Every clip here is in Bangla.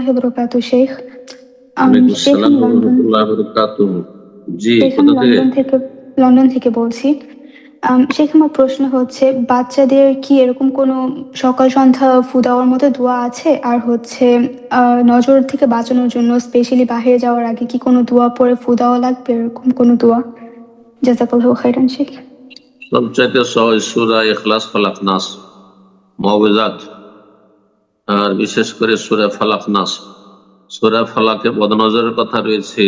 রহমতুল্লাহি ওয়া বারাকাতুহু শেখ। ওয়ালাইকুম শেখ আসসালাম আমি ওয়া লন্ডন রাহমাতুল্লাহি ওয়া বারাকাতুহু। জি, শেখ আমি কোথা থেকে? লন্ডন থেকে বলছি। শেখ আমার প্রশ্ন হচ্ছে, বাচ্চাদের কি এরকম কোনো সকাল সন্ধ্যা ফু দেওয়ার মতো দোয়া আছে? আর হচ্ছে নজর থেকে বাঁচানোর জন্য স্পেশালি বাহিরে যাওয়ার আগে কি কোনো দোয়া পড়ে ফু দেওয়া লাগবে, এরকম কোনো দোয়া? জাযাকাল্লাহু খাইরান শেখ। সবচাইতে সহজ সূরা ইখলাস, ফালাক, নাস, মুআউযিজাত, আর বিশেষ করে সূরা ফালাক, নাস। সূরা ফালাকে বদনজরের কথা রয়েছে,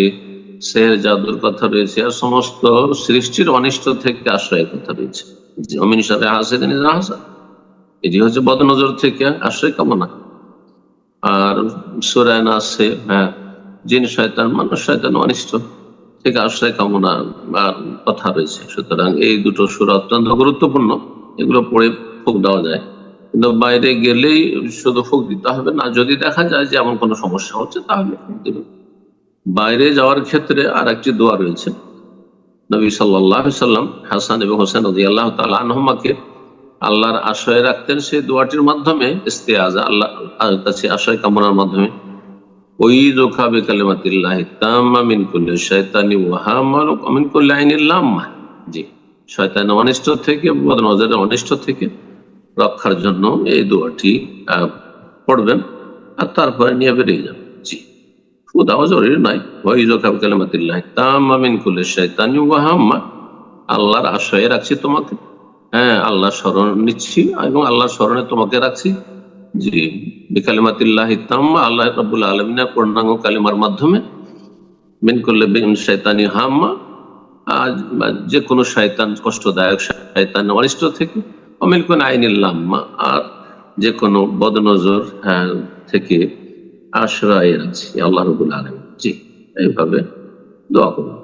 সেহের জাদুর কথা রয়েছে, আর সমস্ত সৃষ্টির অনিষ্ট থেকে আশ্রয়ের কথা রয়েছে। অমিন শাররি হাসিদিন ইযা হাসাদ, এটি হচ্ছে বদনজর থেকে আশ্রয় কামনা। আর সূরা নাসে জিন শয়তান, মানুষ শয়তান অনিষ্ট থেকে আশ্রয় কামনা আর কথা রয়েছে। সুতরাং এই দুটো সূরা অত্যন্ত গুরুত্বপূর্ণ, এগুলো পড়ে ফুঁক দেওয়া যায়। কিন্তু বাইরে গেলেই শুধু ফুঁক দিতে হবে না, যদি দেখা যায় যে এমন কোনো সমস্যা হচ্ছে তাহলে ফুঁক দেবে। বাইরে যাওয়ার ক্ষেত্রে আর একটি দোয়া রয়েছে। নবী সাল্লাল্লাহু আলাইহি সাল্লাম হাসান এবং হোসেন রাদিয়াল্লাহু তাআলা আনহুমাকে আল্লাহর আশ্রয় রাখতেন সেই দোয়াটির মাধ্যমে, ইস্তেআজা, আল্লাহর কাছে আশ্রয় কামনার মাধ্যমে। উইযুকা বিকালিমাতিল্লাহি তাম্মা মিন কুল্লি শাইতানি ওয়া হাম্মা ওয়া মিন কুল্লি আইনিল লাম্মা। জি, শয়তানের অনিষ্ট থেকে, বদনজরের অনিষ্ট থেকে রক্ষার জন্য এই দোয়াটি পড়বেন, আর তারপরে নিয়ে বেরিয়ে যাবেন। জি, ফু দেওয়া জরুরি নয়। উইযুকা বিকালিমাতিল্লাহি তাম্মা মিন কুল্লি শাইতানি ওয়া হাম্মা, আল্লাহর আশ্রয়ে রাখছি তোমাকে, আল্লাহর শরণ নিচ্ছি এবং আল্লাহর শরণে তোমাকে রাখছি। জি, বিকালিমাতিল্লাহি তাম্মা, আল্লাহ রাব্বুল আলামিনের পূর্ণাঙ্গ কালিমার মাধ্যমে, মিন কুল্লি শাইতানি হাম্মা, যে কোনো শয়তান, কষ্টদায়ক শয়তান অনিষ্ট থেকে, মিন কুল্লি আইনিল লাম্মা, আর যে কোনো বদনজর থেকে আশ্রয় আছি আল্লাহ রাব্বুল আলামিন। জি, এইভাবে দোয়া করুন।